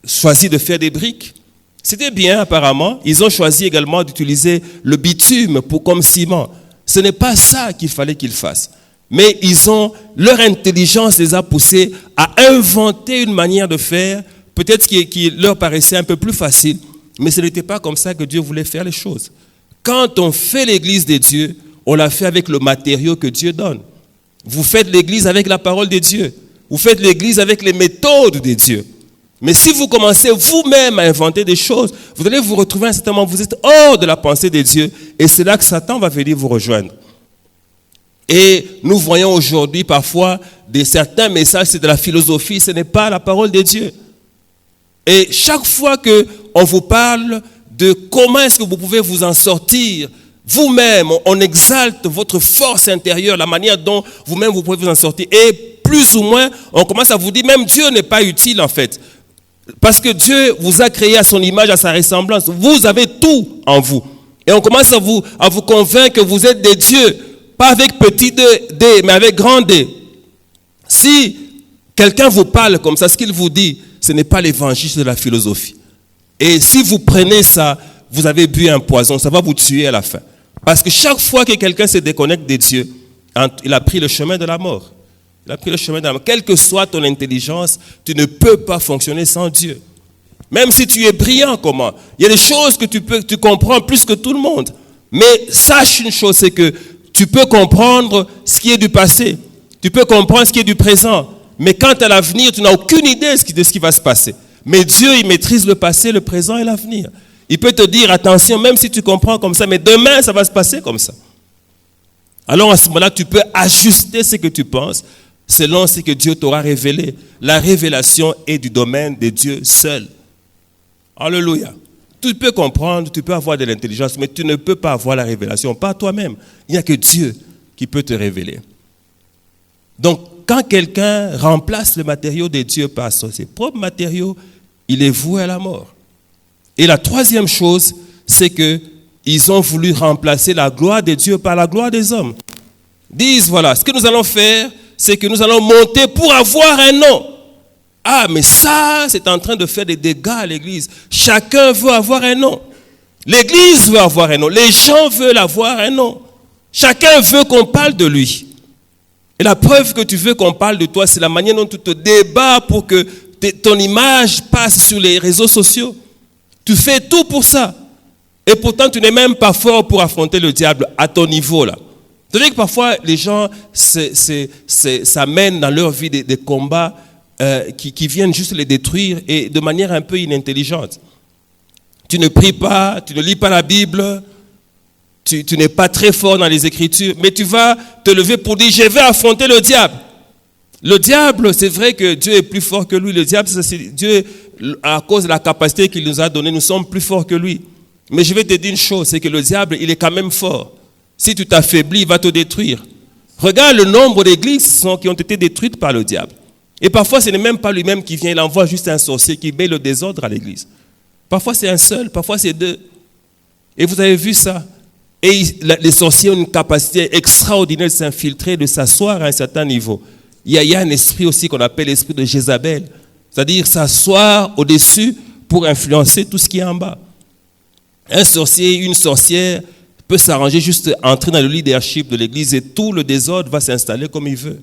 S1: choisi de faire des briques. C'était bien apparemment. Ils ont choisi également d'utiliser le bitume comme ciment. Ce n'est pas ça qu'il fallait qu'ils fassent. Mais leur intelligence les a poussés à inventer une manière de faire, peut-être qui leur paraissait un peu plus facile, mais ce n'était pas comme ça que Dieu voulait faire les choses. Quand on fait l'église de Dieu, on la fait avec le matériau que Dieu donne. Vous faites l'église avec la parole de Dieu. Vous faites l'église avec les méthodes de Dieu. Mais si vous commencez vous-même à inventer des choses, vous allez vous retrouver à un certain moment, vous êtes hors de la pensée de Dieu, et c'est là que Satan va venir vous rejoindre. Et nous voyons aujourd'hui parfois certains messages, c'est de la philosophie, ce n'est pas la parole de Dieu. Et chaque fois qu'on vous parle de comment est-ce que vous pouvez vous en sortir, vous-même, on exalte votre force intérieure, la manière dont vous-même vous pouvez vous en sortir. Et plus ou moins, on commence à vous dire, même Dieu n'est pas utile en fait. Parce que Dieu vous a créé à son image, à sa ressemblance. Vous avez tout en vous. Et on commence à vous convaincre que vous êtes des dieux. Pas avec petit d, mais avec grand D. Si Quelqu'un vous parle comme ça, ce qu'il vous dit, ce n'est pas l'évangile, c'est de la philosophie. Et si vous prenez ça, vous avez bu un poison, ça va vous tuer à la fin. Parce que chaque fois que quelqu'un se déconnecte de Dieu, il a pris le chemin de la mort. Il a pris le chemin de la mort. Quelle que soit ton intelligence, tu ne peux pas fonctionner sans Dieu. Même si tu es brillant, comment? Il y a des choses que tu comprends plus que tout le monde. Mais sache une chose, c'est que tu peux comprendre ce qui est du passé. Tu peux comprendre ce qui est du présent. Mais quant à l'avenir, tu n'as aucune idée de ce qui va se passer. Mais Dieu, il maîtrise le passé, le présent et l'avenir. Il peut te dire, attention, même si tu comprends comme ça, mais demain, ça va se passer comme ça. Alors à ce moment-là, tu peux ajuster ce que tu penses selon ce que Dieu t'aura révélé. La révélation est du domaine de Dieu seul. Alléluia. Tu peux comprendre, tu peux avoir de l'intelligence, mais tu ne peux pas avoir la révélation par toi-même. Il n'y a que Dieu qui peut te révéler. Donc, quand quelqu'un remplace le matériau de Dieu par ses propres matériaux, il est voué à la mort. Et la troisième chose, c'est qu'ils ont voulu remplacer la gloire de Dieu par la gloire des hommes. Ils disent, voilà, ce que nous allons faire, c'est que nous allons monter pour avoir un nom. Ah, mais ça, c'est en train de faire des dégâts à l'église. Chacun veut avoir un nom. L'église veut avoir un nom. Les gens veulent avoir un nom. Chacun veut qu'on parle de lui. Et la preuve que tu veux qu'on parle de toi, c'est la manière dont tu te débats pour que ton image passe sur les réseaux sociaux. Tu fais tout pour ça. Et pourtant, tu n'es même pas fort pour affronter le diable à ton niveau là. C'est-à-dire que parfois, les gens s'amènent dans leur vie des combats qui viennent juste les détruire et de manière un peu inintelligente. Tu ne pries pas, tu ne lis pas la Bible, tu n'es pas très fort dans les Écritures, mais tu vas te lever pour dire, je vais affronter le diable. Le diable, c'est vrai que Dieu est plus fort que lui. Le diable, c'est Dieu, à cause de la capacité qu'il nous a donnée, nous sommes plus forts que lui. Mais je vais te dire une chose, c'est que le diable, il est quand même fort. Si tu t'affaiblis, il va te détruire. Regarde le nombre d'églises qui ont été détruites par le diable. Et parfois, ce n'est même pas lui-même qui vient, il envoie juste un sorcier qui met le désordre à l'église. Parfois, c'est un seul, parfois, c'est deux. Et vous avez vu ça. Et les sorciers ont une capacité extraordinaire de s'infiltrer, de s'asseoir à un certain niveau. Il y a un esprit aussi qu'on appelle l'esprit de Jézabel. C'est-à-dire s'asseoir au-dessus pour influencer tout ce qui est en bas. Un sorcier, une sorcière peut s'arranger juste entrer dans le leadership de l'église et tout le désordre va s'installer comme il veut.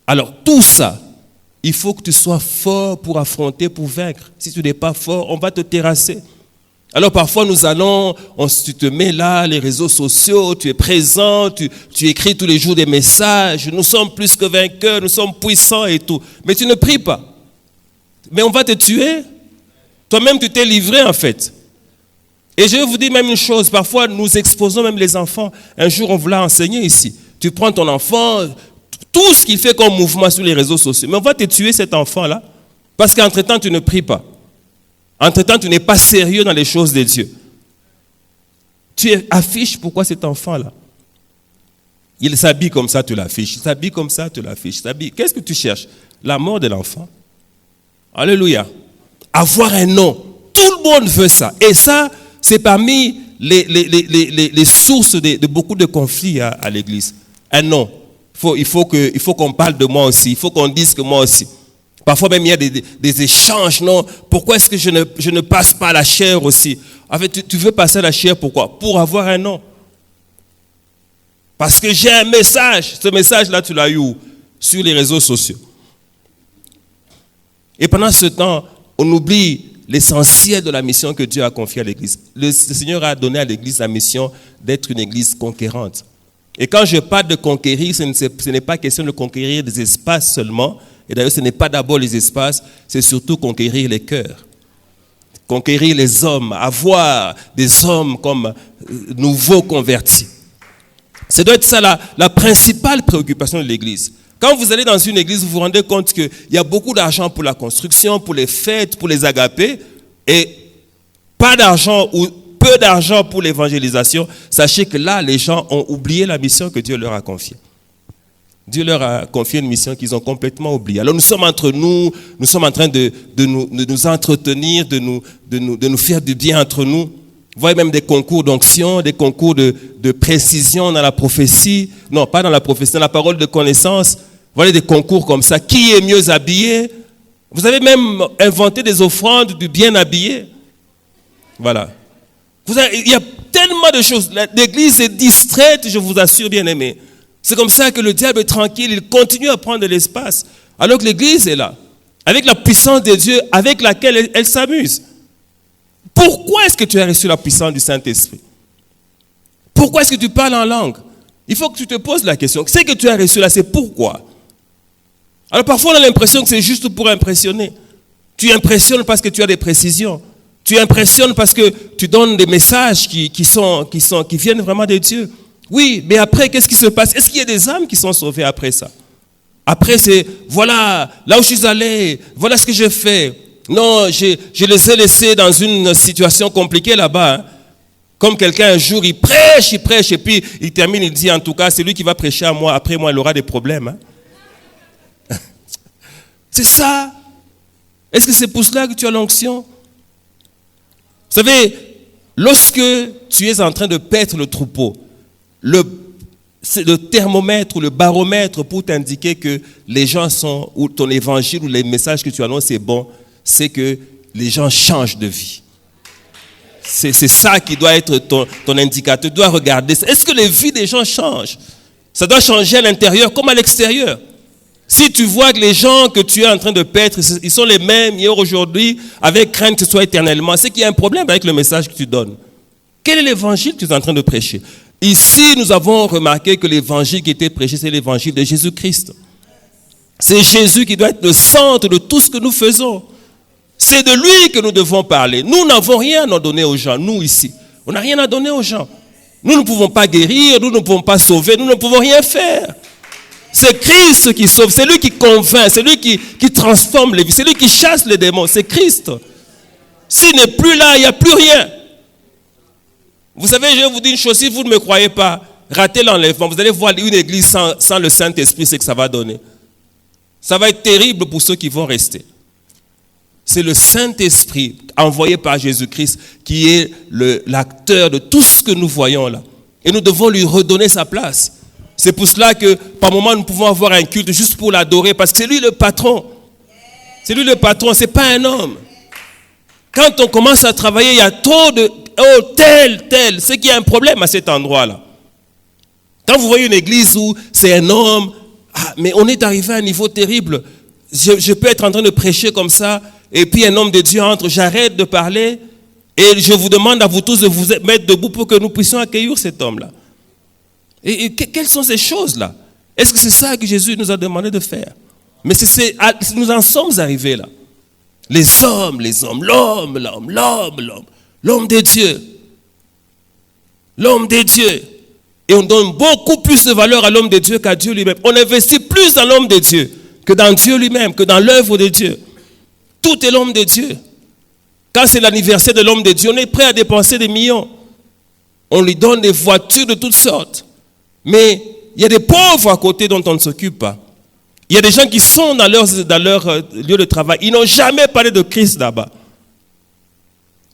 S1: Alors tout ça, il faut que tu sois fort pour affronter, pour vaincre. Si tu n'es pas fort, on va te terrasser. Alors parfois tu te mets là, les réseaux sociaux, tu es présent, tu écris tous les jours des messages, nous sommes plus que vainqueurs, nous sommes puissants et tout. Mais tu ne pries pas. Mais on va te tuer. Toi-même tu t'es livré en fait. Et je vais vous dire même une chose, parfois nous exposons même les enfants. Un jour on voulait enseigner ici. Tu prends ton enfant, tout ce qu'il fait comme mouvement sur les réseaux sociaux. Mais on va te tuer cet enfant-là, parce qu'entre-temps tu ne pries pas. Entre-temps, tu n'es pas sérieux dans les choses de Dieu. Tu affiches pourquoi cet enfant-là. Il s'habille comme ça, tu l'affiches. Il s'habille comme ça, tu l'affiches. Qu'est-ce que tu cherches? La mort de l'enfant. Alléluia. Avoir un nom. Tout le monde veut ça. Et ça, c'est parmi les sources de beaucoup de conflits à l'église. Un nom. Il faut qu'on parle de moi aussi. Il faut qu'on dise que moi aussi. Parfois même il y a des échanges, non? Pourquoi est-ce que je ne passe pas à la chair aussi? En fait, tu veux passer à la chair, pourquoi? Pour avoir un nom. Parce que j'ai un message. Ce message-là, tu l'as eu où? Sur les réseaux sociaux. Et pendant ce temps, on oublie l'essentiel de la mission que Dieu a confiée à l'Église. Le Seigneur a donné à l'Église la mission d'être une Église conquérante. Et quand je parle de conquérir, ce n'est pas question de conquérir des espaces seulement. Et d'ailleurs, ce n'est pas d'abord les espaces, c'est surtout conquérir les cœurs. Conquérir les hommes, avoir des hommes comme nouveaux convertis. Ça doit être ça la principale préoccupation de l'Église. Quand vous allez dans une église, vous vous rendez compte qu'il y a beaucoup d'argent pour la construction, pour les fêtes, pour les agapés, et pas d'argent ou peu d'argent pour l'évangélisation. Sachez que là, les gens ont oublié la mission que Dieu leur a confiée. Dieu leur a confié une mission qu'ils ont complètement oubliée. Alors nous sommes entre nous, nous sommes en train de nous entretenir, de nous faire du bien entre nous. Vous voyez même des concours d'onction, des concours de précision dans la prophétie. Non, pas dans la prophétie, dans la parole de connaissance. Voilà des concours comme ça. Qui est mieux habillé? Vous avez même inventé des offrandes du bien habillé. Voilà. Il y a tellement de choses. L'église est distraite, je vous assure, bien aimé. C'est comme ça que le diable est tranquille, il continue à prendre de l'espace. Alors que l'église est là, avec la puissance de Dieu, avec laquelle elle s'amuse. Pourquoi est-ce que tu as reçu la puissance du Saint-Esprit? Pourquoi est-ce que tu parles en langue? Il faut que tu te poses la question. Ce que tu as reçu là, c'est pourquoi? Alors parfois on a l'impression que c'est juste pour impressionner. Tu impressionnes parce que tu as des précisions. Tu impressionnes parce que tu donnes des messages qui viennent vraiment de Dieu. Oui, mais après, qu'est-ce qui se passe? Est-ce qu'il y a des âmes qui sont sauvées après ça? Après, c'est, voilà, là où je suis allé, voilà ce que j'ai fait. Non, je les ai laissés dans une situation compliquée là-bas. Hein. Comme quelqu'un un jour, il prêche, et puis il termine, il dit, en tout cas, c'est lui qui va prêcher à moi, après moi, il aura des problèmes. Hein. C'est ça. Est-ce que c'est pour cela que tu as l'onction? Vous savez, lorsque tu es en train de paître le troupeau, c'est le thermomètre ou le baromètre pour t'indiquer que les gens sont, ou ton évangile ou les messages que tu annonces c'est bon, c'est que les gens changent de vie. C'est ça qui doit être ton indicateur. Tu dois regarder. Est-ce que les vies des gens changent? Ça doit changer à l'intérieur comme à l'extérieur. Si tu vois que les gens que tu es en train de paître, ils sont les mêmes hier, aujourd'hui, avec crainte que ce soit éternellement, c'est qu'il y a un problème avec le message que tu donnes. Quel est l'évangile que tu es en train de prêcher? Ici, nous avons remarqué que l'évangile qui était prêché, c'est l'évangile de Jésus-Christ. C'est Jésus qui doit être le centre de tout ce que nous faisons. C'est de lui que nous devons parler. Nous n'avons rien à donner aux gens, nous ici. On n'a rien à donner aux gens. Nous ne pouvons pas guérir, nous ne pouvons pas sauver, nous ne pouvons rien faire. C'est Christ qui sauve, c'est lui qui convainc, c'est lui qui transforme les vies, c'est lui qui chasse les démons, c'est Christ. S'il n'est plus là, il n'y a plus rien. Vous savez, je vais vous dire une chose, si vous ne me croyez pas, ratez l'enlèvement, vous allez voir une église sans le Saint-Esprit, c'est que ça va donner. Ça va être terrible pour ceux qui vont rester. C'est le Saint-Esprit envoyé par Jésus-Christ qui est l'acteur de tout ce que nous voyons là. Et nous devons lui redonner sa place. C'est pour cela que par moments nous pouvons avoir un culte juste pour l'adorer parce que c'est lui le patron. C'est lui le patron, c'est pas un homme. Quand on commence à travailler, il y a trop de tel, c'est qu'il y a un problème à cet endroit-là. Quand vous voyez une église où c'est un homme, mais on est arrivé à un niveau terrible. Je peux être en train de prêcher comme ça, et puis un homme de Dieu entre, j'arrête de parler, et je vous demande à vous tous de vous mettre debout pour que nous puissions accueillir cet homme-là. Et quelles sont ces choses-là? Est-ce que c'est ça que Jésus nous a demandé de faire? Mais nous en sommes arrivés là. Les hommes, l'homme de Dieu. L'homme de Dieu. Et on donne beaucoup plus de valeur à l'homme de Dieu qu'à Dieu lui-même. On investit plus dans l'homme de Dieu que dans Dieu lui-même, que dans l'œuvre de Dieu. Tout est l'homme de Dieu. Quand c'est l'anniversaire de l'homme de Dieu, on est prêt à dépenser des millions. On lui donne des voitures de toutes sortes. Mais il y a des pauvres à côté dont on ne s'occupe pas. Il y a des gens qui sont dans leur lieu de travail. Ils n'ont jamais parlé de Christ là-bas.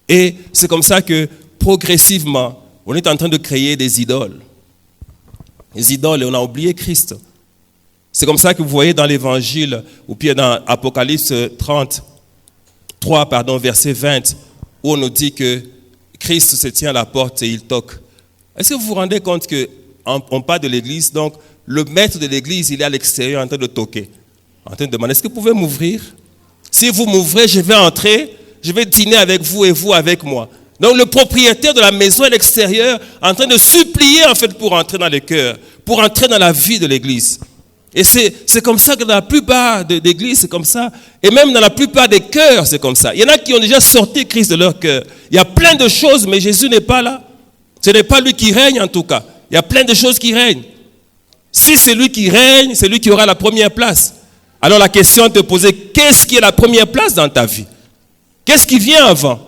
S1: Et c'est comme ça que, progressivement, on est en train de créer des idoles. Les idoles, et on a oublié Christ. C'est comme ça que vous voyez dans l'Évangile, ou bien dans Apocalypse 33, verset 20, où on nous dit que Christ se tient à la porte et il toque. Est-ce que vous vous rendez compte qu'on parle de l'église, donc le maître de l'église, il est à l'extérieur en train de toquer, en train de demander, est-ce que vous pouvez m'ouvrir? Si vous m'ouvrez, je vais entrer, je vais dîner avec vous et vous avec moi. Donc le propriétaire de la maison est à l'extérieur, en train de supplier en fait pour entrer dans les cœurs, pour entrer dans la vie de l'église. Et c'est comme ça que dans la plupart des églises, c'est comme ça. Et même dans la plupart des cœurs, c'est comme ça. Il y en a qui ont déjà sorti Christ de leur cœur. Il y a plein de choses, mais Jésus n'est pas là. Ce n'est pas lui qui règne en tout cas. Il y a plein de choses qui règnent. Si c'est lui qui règne, c'est lui qui aura la première place. Alors la question est de te poser, qu'est-ce qui est la première place dans ta vie? Qu'est-ce qui vient avant?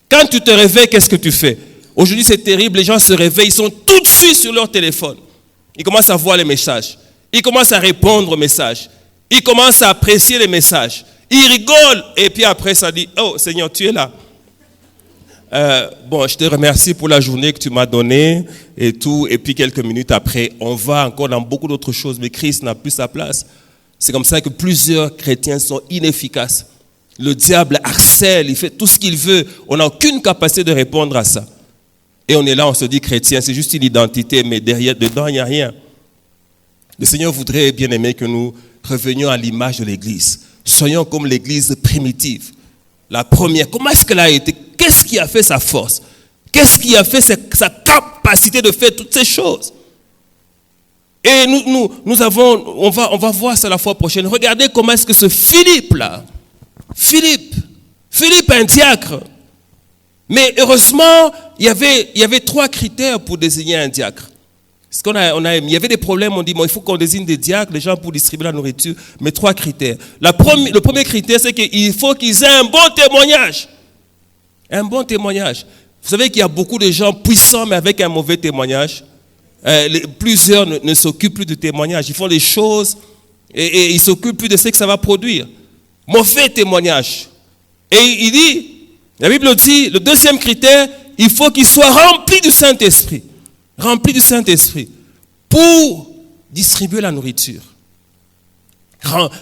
S1: Quand tu te réveilles, qu'est-ce que tu fais? Aujourd'hui, c'est terrible, les gens se réveillent, ils sont tout de suite sur leur téléphone. Ils commencent à voir les messages. Ils commencent à répondre aux messages. Ils commencent à apprécier les messages. Ils rigolent. Et puis après, ça dit, oh Seigneur, tu es là. Je te remercie pour la journée que tu m'as donnée et tout. Et puis quelques minutes après, on va encore dans beaucoup d'autres choses. Mais Christ n'a plus sa place. C'est comme ça que plusieurs chrétiens sont inefficaces. Le diable harcèle, il fait tout ce qu'il veut. On n'a aucune capacité de répondre à ça. Et on est là, on se dit chrétien, c'est juste une identité, mais derrière, dedans, il n'y a rien. Le Seigneur voudrait bien aimer que nous revenions à l'image de l'Église. Soyons comme l'Église primitive. La première, comment est-ce qu'elle a été? Qu'est-ce qui a fait sa force? Qu'est-ce qui a fait sa capacité de faire toutes ces choses? Et on va voir ça la fois prochaine. Regardez comment est-ce que ce Philippe-là, Philippe est un diacre. Mais heureusement, il y avait 3 critères pour désigner un diacre. Il y avait des problèmes, on dit, bon, il faut qu'on désigne des diacres, les gens pour distribuer la nourriture, mais 3 critères. Le premier critère, c'est qu'il faut qu'ils aient un bon témoignage. Un bon témoignage. Vous savez qu'il y a beaucoup de gens puissants, mais avec un mauvais témoignage. Plusieurs ne s'occupent plus de témoignage. Ils font des choses et ils ne s'occupent plus de ce que ça va produire. Mauvais témoignage. Et il dit, la Bible dit, le deuxième critère, il faut qu'il soit rempli du Saint-Esprit. Rempli du Saint-Esprit pour distribuer la nourriture.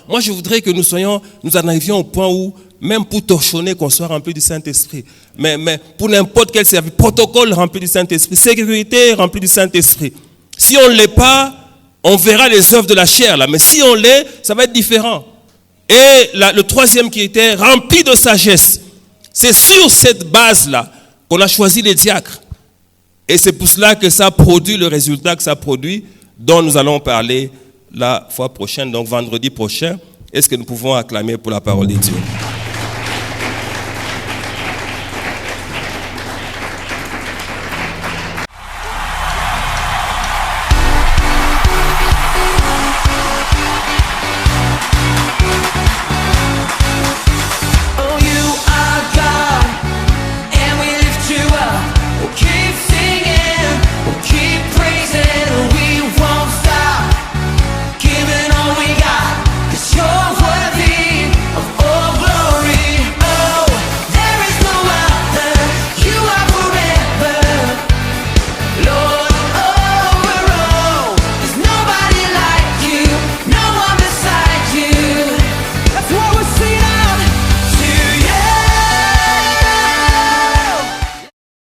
S1: Moi, je voudrais que nous en arrivions au point où, même pour torchonner, qu'on soit rempli du Saint-Esprit. Mais pour n'importe quel service, protocole rempli du Saint-Esprit, sécurité rempli du Saint-Esprit. Si on ne l'est pas, on verra les œuvres de la chair, là. Mais si on l'est, ça va être différent. Et le troisième critère, rempli de sagesse. C'est sur cette base-là qu'on a choisi les diacres. Et c'est pour cela que ça produit le résultat que ça produit, dont nous allons parler la fois prochaine, donc vendredi prochain. Est-ce que nous pouvons acclamer pour la parole de Dieu?